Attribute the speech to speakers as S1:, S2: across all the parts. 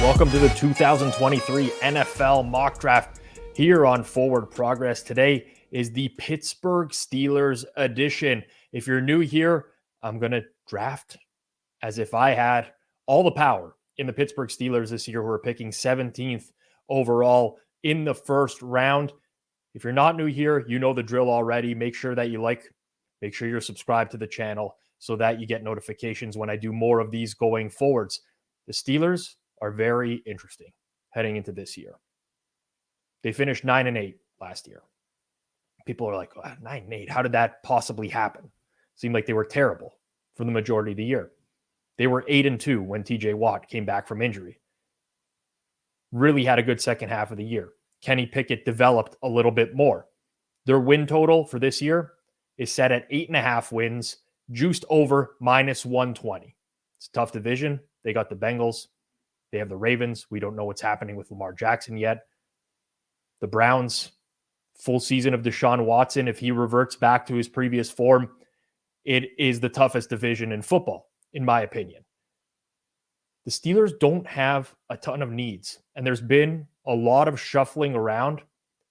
S1: Welcome to the 2023 NFL Mock Draft here on Forward Progress. Today is the Pittsburgh Steelers edition. If you're new here, I'm going to draft as if I had all the power in the Pittsburgh Steelers this year, who are picking 17th overall in the first round. If you're not new here, you know the drill already. Make sure that you make sure you're subscribed to the channel so that you get notifications when I do more of these going forwards. The Steelers are very interesting heading into this year. They finished 9-8 last year. People are like, 9-8, how did that possibly happen? Seemed like they were terrible for the majority of the year. They were 8-2 when TJ Watt came back from injury. Really had a good second half of the year. Kenny Pickett developed a little bit more. Their win total for this year is set at 8.5 wins, juiced over -120. It's a tough division. They got the Bengals. They have the Ravens. We don't know what's happening with Lamar Jackson yet. The Browns, full season of Deshaun Watson. If he reverts back to his previous form, it is the toughest division in football, in my opinion. The Steelers don't have a ton of needs, and there's been a lot of shuffling around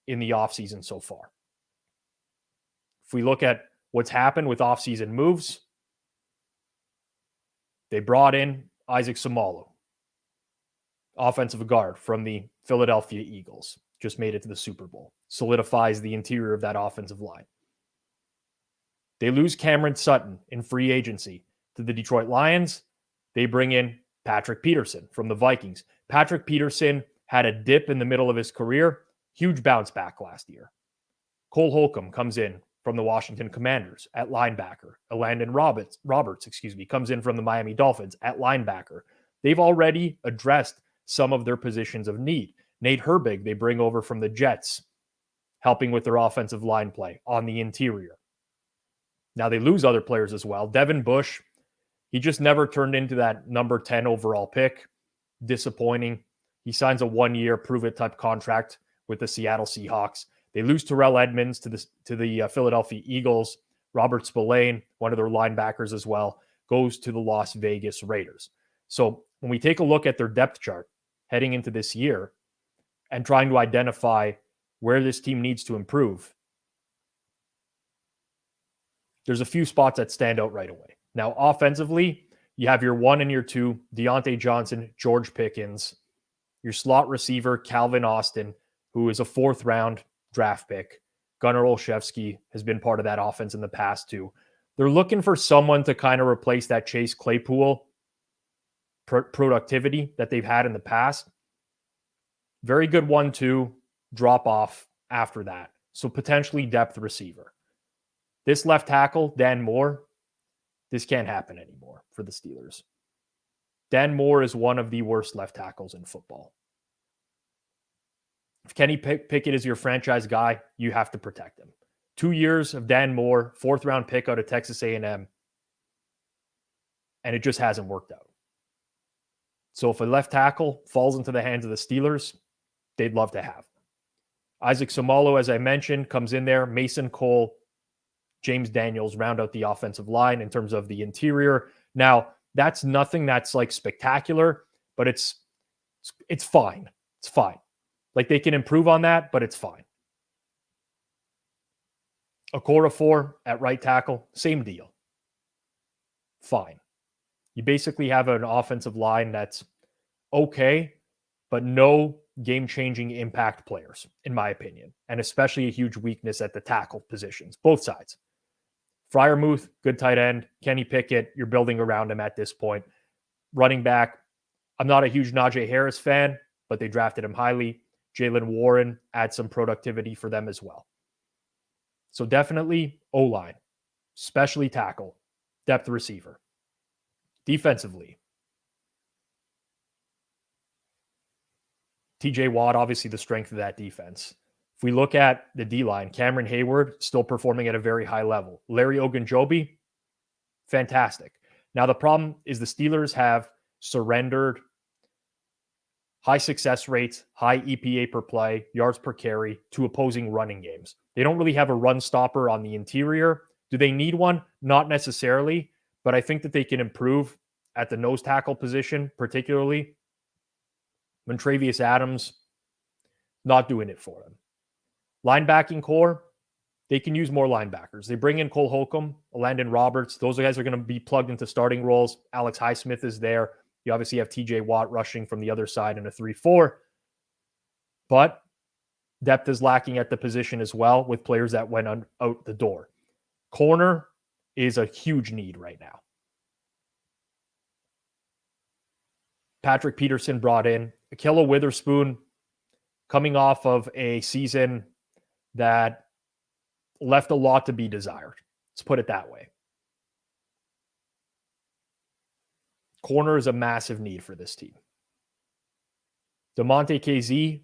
S1: in the offseason so far. If we look at what's happened with offseason moves, they brought in Isaac Seumalo, offensive guard from the Philadelphia Eagles. Just made it to the Super Bowl. Solidifies the interior of that offensive line. They lose Cameron Sutton in free agency to the Detroit Lions. They bring in Patrick Peterson from the Vikings. Patrick Peterson had a dip in the middle of his career. Huge bounce back last year. Cole Holcomb comes in from the Washington Commanders at linebacker. Elandon Roberts, comes in from the Miami Dolphins at linebacker. They've already addressed some of their positions of need. Nate Herbig, they bring over from the Jets, helping with their offensive line play on the interior. Now they lose other players as well. Devin Bush, he just never turned into that number 10 overall pick. Disappointing. He signs a 1-year prove-it type contract with the Seattle Seahawks. They lose Terrell Edmonds to the Philadelphia Eagles. Robert Spillane, one of their linebackers as well, goes to the Las Vegas Raiders. So when we take a look at their depth chart heading into this year and trying to identify where this team needs to improve, there's a few spots that stand out right away. Now, offensively, you have your 1 and your 2, Deontay Johnson, George Pickens, your slot receiver, Calvin Austin, who is a 4th-round draft pick. Gunnar Olszewski has been part of that offense in the past too. They're looking for someone to kind of replace that Chase Claypool productivity that they've had in the past. Very good 1-2, drop off after that. So potentially depth receiver. This left tackle, Dan Moore, this can't happen anymore for the Steelers. Dan Moore is one of the worst left tackles in football. If Kenny Pickett is your franchise guy, you have to protect him. 2 years of Dan Moore, 4th-round pick out of Texas A&M, and it just hasn't worked out. So if a left tackle falls into the hands of the Steelers, they'd love to have. Isaac Seumalo, as I mentioned, comes in there. Mason Cole, James Daniels round out the offensive line in terms of the interior. Now, that's nothing that's like spectacular, but it's fine. It's fine. Like they can improve on that, but it's fine. Okorafor at right tackle, same deal. Fine. You basically have an offensive line that's okay, but no game-changing impact players, in my opinion, and especially a huge weakness at the tackle positions, both sides. Freiermuth, good tight end. Kenny Pickett, you're building around him at this point. Running back, I'm not a huge Najee Harris fan, but they drafted him highly. Jalen Warren adds some productivity for them as well. So definitely O-line, especially tackle, depth receiver. Defensively, TJ Watt, obviously the strength of that defense. If we look at the D-line, Cameron Hayward still performing at a very high level. Larry Ogunjobi, fantastic. Now the problem is the Steelers have surrendered high success rates, high EPA per play, yards per carry to opposing running games. They don't really have a run stopper on the interior. Do they need one? Not necessarily, but I think that they can improve at the nose tackle position, particularly. Montravius Adams, not doing it for them. Linebacking core, they can use more linebackers. They bring in Cole Holcomb, Landon Roberts. Those guys are going to be plugged into starting roles. Alex Highsmith is there. You obviously have TJ Watt rushing from the other side in a 3-4. But depth is lacking at the position as well with players that went out the door. Corner is a huge need right now. Patrick Peterson brought in. Ahkello Witherspoon coming off of a season that left a lot to be desired. Let's put it that way. Corner is a massive need for this team. DeMonte KZ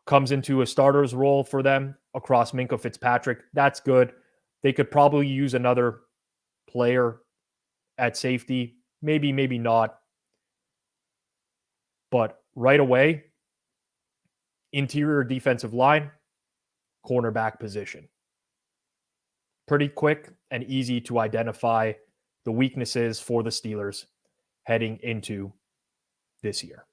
S1: comes into a starter's role for them across Minkah Fitzpatrick. That's good. They could probably use another player at safety. Maybe, maybe not. But right away, interior defensive line, cornerback position. Pretty quick and easy to identify the weaknesses for the Steelers heading into this year.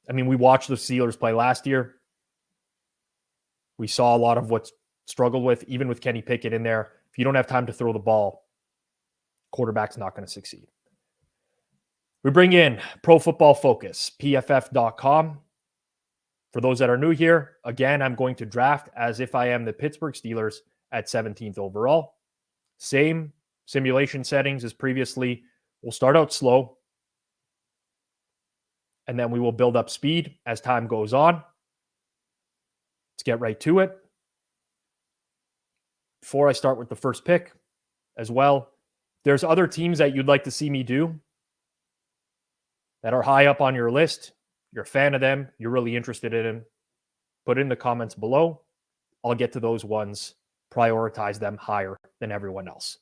S1: I mean, we watched the Steelers play last year. We saw a lot of what's struggled with, even with Kenny Pickett in there. If you don't have time to throw the ball, quarterback's not going to succeed. We bring in Pro Football Focus, PFF.com. For those that are new here, again, I'm going to draft as if I am the Pittsburgh Steelers at 17th overall. Same simulation settings as previously. We'll start out slow, and then we will build up speed as time goes on. Let's get right to it. Before I start with the first pick as well, there's other teams that you'd like to see me do that are high up on your list. You're a fan of them. You're really interested in them. Put in the comments below. I'll get to those ones, prioritize them higher than everyone else.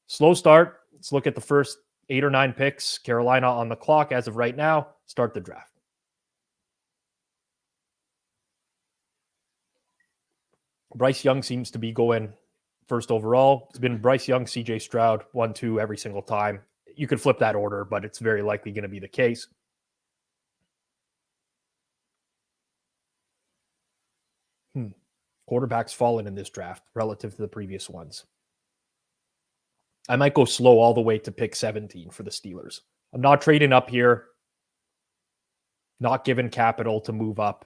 S1: Slow start. Let's look at the first 8 or 9 picks. Carolina on the clock as of right now. Start the draft. Bryce Young seems to be going first overall. It's been Bryce Young, CJ Stroud, 1-2 every single time. You could flip that order, but it's very likely going to be the case. Quarterback's fallen in this draft relative to the previous ones. I might go slow all the way to pick 17 for the Steelers. I'm not trading up here. Not giving capital to move up.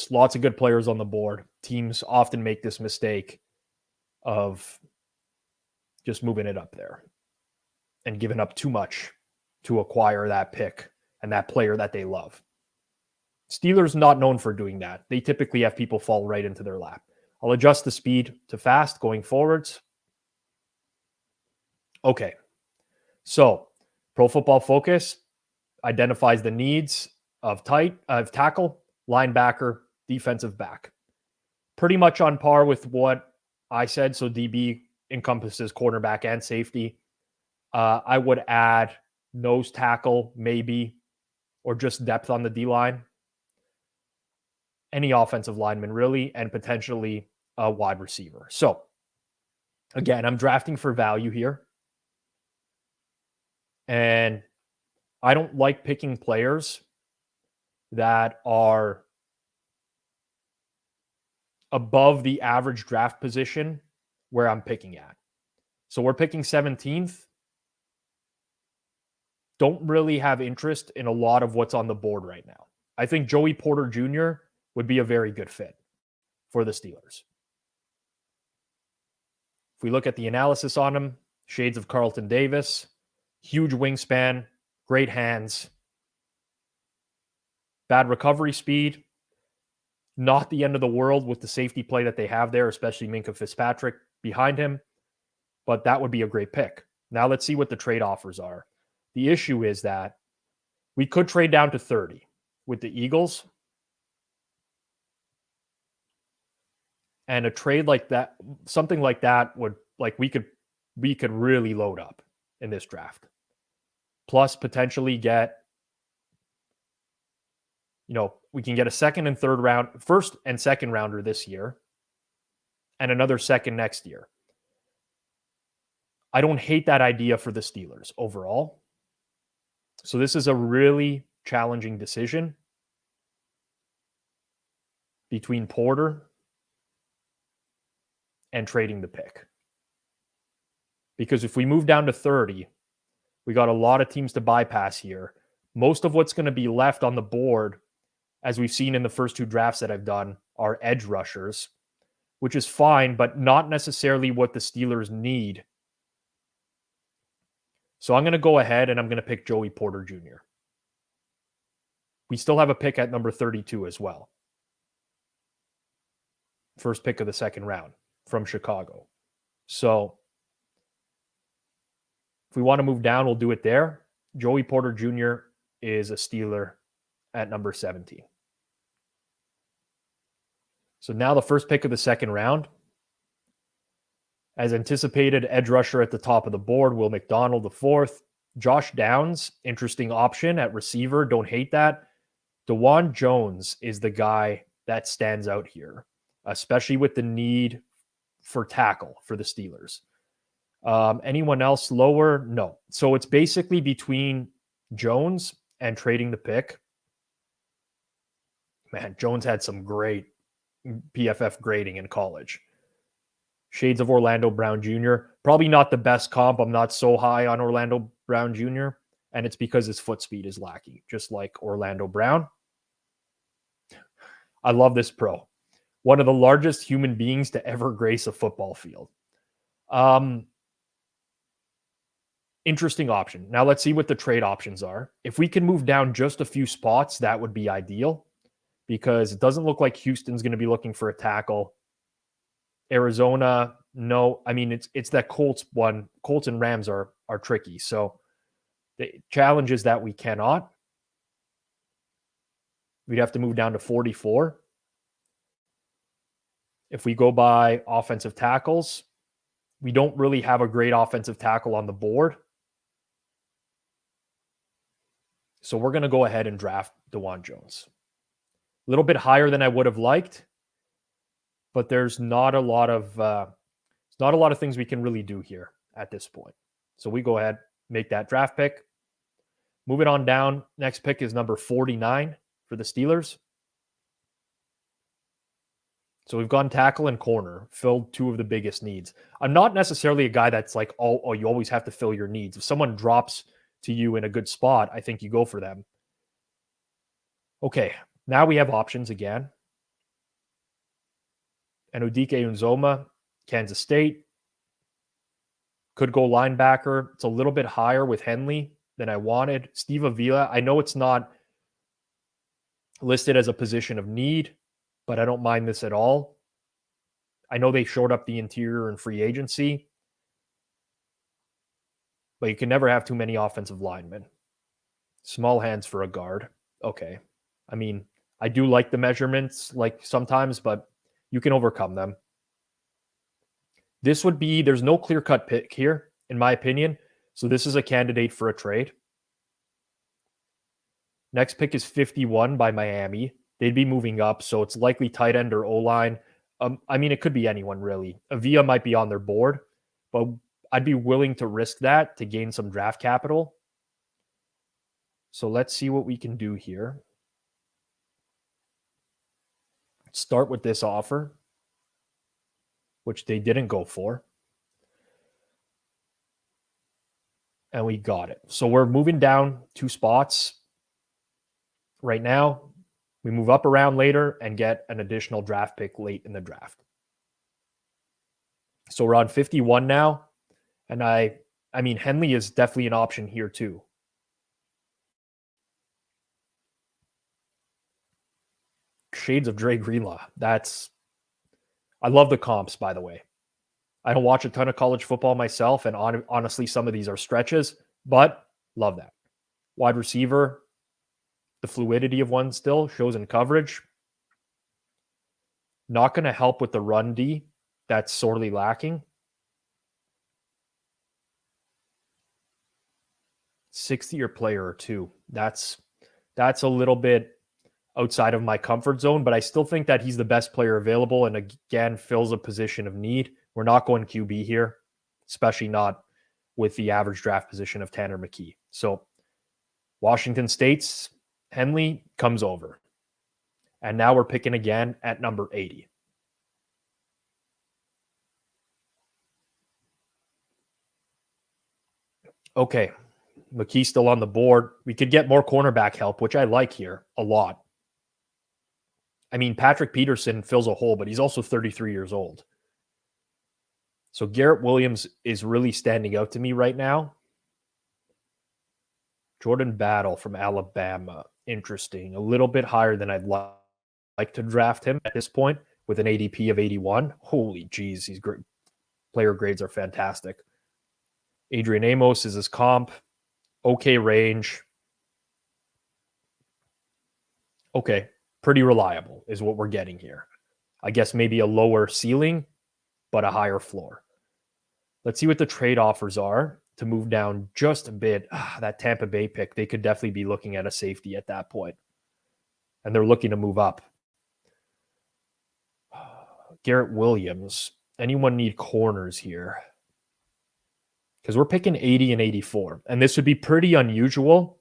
S1: Lots of good players on the board. Teams often make this mistake of just moving it up there and giving up too much to acquire that pick and that player that they love. Steelers not known for doing that. They typically have people fall right into their lap. I'll adjust the speed to fast going forwards. Okay. So, Pro Football Focus identifies the needs of tackle, linebacker, defensive back. Pretty much on par with what I said. So DB encompasses cornerback and safety. I would add nose tackle maybe, or just depth on the D-line. Any offensive lineman really, and potentially a wide receiver. So again, I'm drafting for value here. And I don't like picking players that are above the average draft position where I'm picking at. So we're picking 17th. Don't really have interest in a lot of what's on the board right now. I think Joey Porter Jr. would be a very good fit for the Steelers. If we look at the analysis on him, shades of Carlton Davis, huge wingspan, great hands, bad recovery speed, not the end of the world with the safety play that they have there, especially Minkah Fitzpatrick behind him, but that would be a great pick. Now let's see what the trade offers are. The issue is that we could trade down to 30 with the Eagles. And a trade like that, something like that would, like, we could really load up in this draft. Plus potentially get, we can get a second and third round, first and second rounder this year, and another second next year. I don't hate that idea for the Steelers overall. So this is a really challenging decision between Porter and trading the pick. Because if we move down to 30, we got a lot of teams to bypass here. Most of what's going to be left on the board, as we've seen in the first two drafts that I've done, are edge rushers, which is fine, but not necessarily what the Steelers need. So I'm going to go ahead and I'm going to pick Joey Porter Jr. We still have a pick at number 32 as well. First pick of the second round from Chicago. So if we want to move down, we'll do it there. Joey Porter Jr. is a Steeler at number 17. So now the first pick of the second round. As anticipated, edge rusher at the top of the board, Will McDonald the fourth. Josh Downs, interesting option at receiver. Don't hate that. DeJuan Jones is the guy that stands out here, especially with the need for tackle for the Steelers. Anyone else lower? No. So it's basically between Jones and trading the pick. Man, Jones had some great PFF grading in college. Shades of Orlando Brown Jr. Probably not the best comp. I'm not so high on Orlando Brown Jr., and it's because his foot speed is lacking, just like Orlando Brown. I love this pro. One of the largest human beings to ever grace a football field. Interesting option. Now let's see what the trade options are. If we can move down just a few spots, that would be ideal, because it doesn't look like Houston's going to be looking for a tackle. Arizona, no. I mean, it's that Colts one. Colts and Rams are tricky. So the challenge is that we cannot. We'd have to move down to 44. If we go by offensive tackles, we don't really have a great offensive tackle on the board. So we're going to go ahead and draft DeJuan Jones. A little bit higher than I would have liked, but there's not a lot of things we can really do here at this point. So we go ahead, make that draft pick. Moving on down, next pick is number 49 for the Steelers. So we've gone tackle and corner, filled two of the biggest needs. I'm not necessarily a guy that's like, oh, you always have to fill your needs. If someone drops to you in a good spot, I think you go for them. Okay, now we have options again. And Udike Unzoma, Kansas State. Could go linebacker. It's a little bit higher with Henley than I wanted. Steve Avila, I know it's not listed as a position of need, but I don't mind this at all. I know they showed up the interior in free agency, but you can never have too many offensive linemen. Small hands for a guard. Okay. I mean, I do like the measurements, like sometimes, but you can overcome them. There's no clear-cut pick here, in my opinion. So this is a candidate for a trade. Next pick is 51 by Miami. They'd be moving up, so it's likely tight end or O-line. I mean, it could be anyone, really. Avila might be on their board, but I'd be willing to risk that to gain some draft capital. So let's see what we can do here. Start with this offer, which they didn't go for. And we got it. So we're moving down 2 spots right now. We move up around later and get an additional draft pick late in the draft. So we're on 51 now. And I mean, Henley is definitely an option here too. Shades of Dre Greenlaw. I love the comps, by the way. I don't watch a ton of college football myself, and honestly, some of these are stretches, but love that. Wide receiver, the fluidity of one still shows in coverage. Not going to help with the run D. That's sorely lacking. 60-year player or two. That's a little bit outside of my comfort zone, but I still think that he's the best player available and again fills a position of need. We're not going QB here, especially not with the average draft position of Tanner McKee. So Washington State's Henley comes over. And now we're picking again at number 80. Okay, McKee's still on the board. We could get more cornerback help, which I like here a lot. I mean, Patrick Peterson fills a hole, but he's also 33 years old. So Garrett Williams is really standing out to me right now. Jordan Battle from Alabama. Interesting. A little bit higher than I'd like to draft him at this point with an ADP of 81. Holy geez, he's great. Player grades are fantastic. Adrian Amos is his comp. Okay range. Okay, pretty reliable is what we're getting here. I guess maybe a lower ceiling, but a higher floor. Let's see what the trade offers are to move down just a bit. That Tampa Bay pick, they could definitely be looking at a safety at that point. And they're looking to move up. Garrett Williams. Anyone need corners here? Because we're picking 80 and 84. And this would be pretty unusual.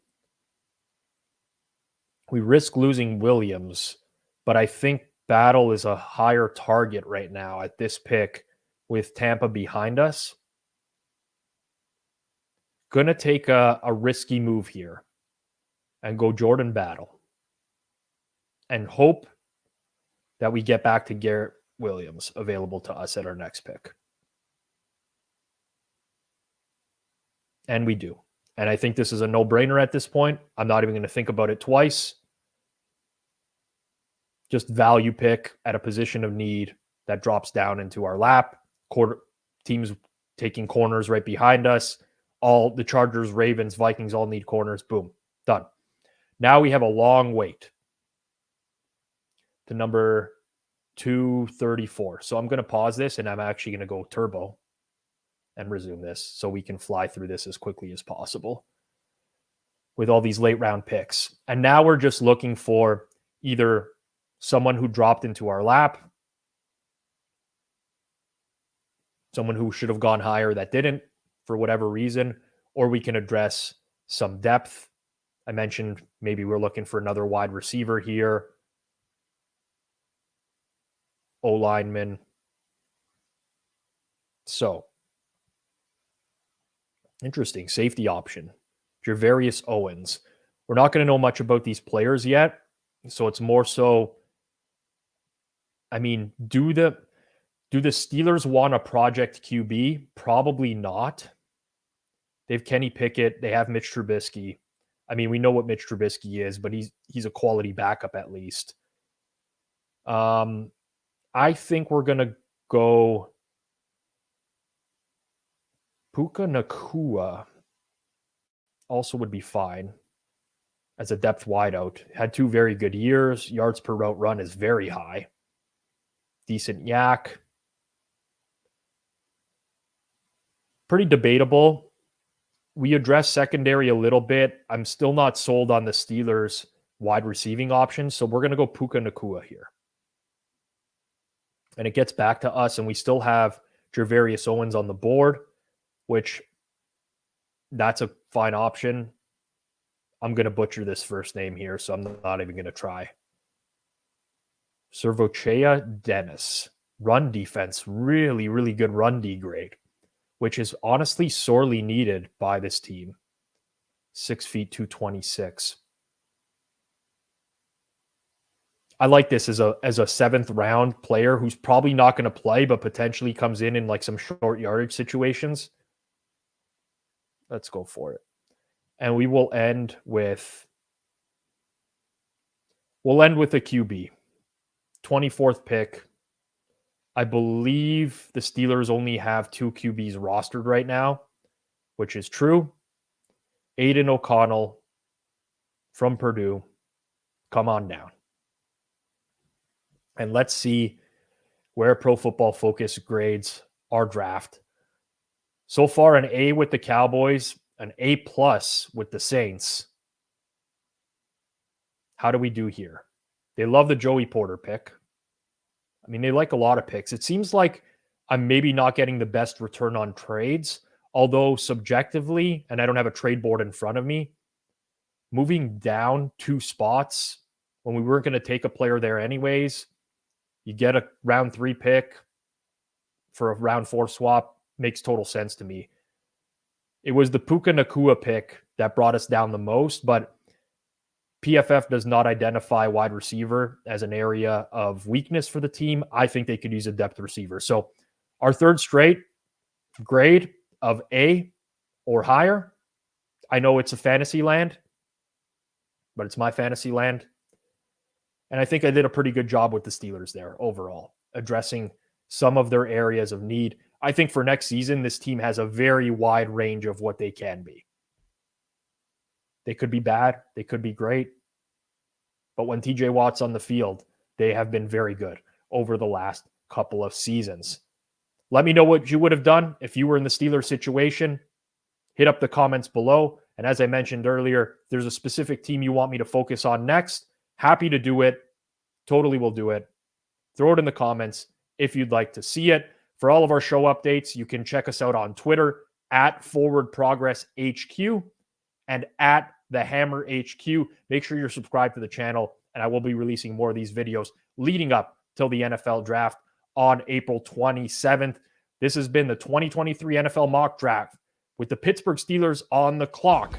S1: We risk losing Williams, but I think Battle is a higher target right now at this pick with Tampa behind us. Gonna take a risky move here and go Jordan Battle and hope that we get back to Garrett Williams available to us at our next pick. And we do. And I think this is a no-brainer at this point. I'm not even going to think about it twice. Just value pick at a position of need that drops down into our lap. Teams taking corners right behind us. All the Chargers, Ravens, Vikings all need corners. Boom. Done. Now we have a long wait to number 234. So I'm going to pause this and I'm actually going to go turbo and resume this so we can fly through this as quickly as possible with all these late round picks. And now we're just looking for either someone who dropped into our lap, someone who should have gone higher that didn't for whatever reason, or we can address some depth. I mentioned maybe we're looking for another wide receiver here, O-lineman. So, interesting. Safety option. Jervarius Owens. We're not going to know much about these players yet. So it's more so, I mean, do the Steelers want a project QB? Probably not. They have Kenny Pickett. They have Mitch Trubisky. I mean, we know what Mitch Trubisky is, but he's a quality backup at least. I think we're going to go Puka Nakua also would be fine as a depth wideout. Had 2 very good years. Yards per route run is very high. Decent yak. Pretty debatable. We address secondary a little bit. I'm still not sold on the Steelers wide receiving options, so we're going to go Puka Nakua here. And it gets back to us, and we still have Jervarius Owens on the board, which that's a fine option. I'm going to butcher this first name here, so I'm not even going to try. Servochea Dennis. Run defense. Really, really good run D grade, which is honestly sorely needed by this team. 6 feet, 226. I like this as a 7th round player who's probably not going to play, but potentially comes in like some short yardage situations. Let's go for it. And we will end with a QB. 24th pick. I believe the Steelers only have 2 QBs rostered right now, which is true. Aiden O'Connell from Purdue. Come on down. And let's see where Pro Football Focus grades our draft. So far, an A with the Cowboys, an A+ with the Saints. How do we do here? They love the Joey Porter pick. I mean, they like a lot of picks. It seems like I'm maybe not getting the best return on trades Although subjectively, and I don't have a trade board in front of me, moving down 2 spots when we weren't going to take a player there anyways, you get a round 3 pick for a round 4 swap, makes total sense to me. It was the Puka Nacua pick that brought us down the most, but PFF does not identify wide receiver as an area of weakness for the team. I think they could use a depth receiver. So our third straight grade of A or higher. I know it's a fantasy land, but it's my fantasy land. And I think I did a pretty good job with the Steelers there overall, addressing some of their areas of need. I think for next season, this team has a very wide range of what they can be. They could be bad. They could be great. But when TJ Watt's on the field, they have been very good over the last couple of seasons. Let me know what you would have done if you were in the Steelers situation. Hit up the comments below. And as I mentioned earlier, if there's a specific team you want me to focus on next, happy to do it. Totally will do it. Throw it in the comments if you'd like to see it. For all of our show updates, you can check us out on Twitter at Forward Progress HQ and at The Hammer HQ. Make sure you're subscribed to the channel, and I will be releasing more of these videos leading up till the NFL draft on April 27th. This has been the 2023 NFL Mock Draft with the Pittsburgh Steelers on the clock.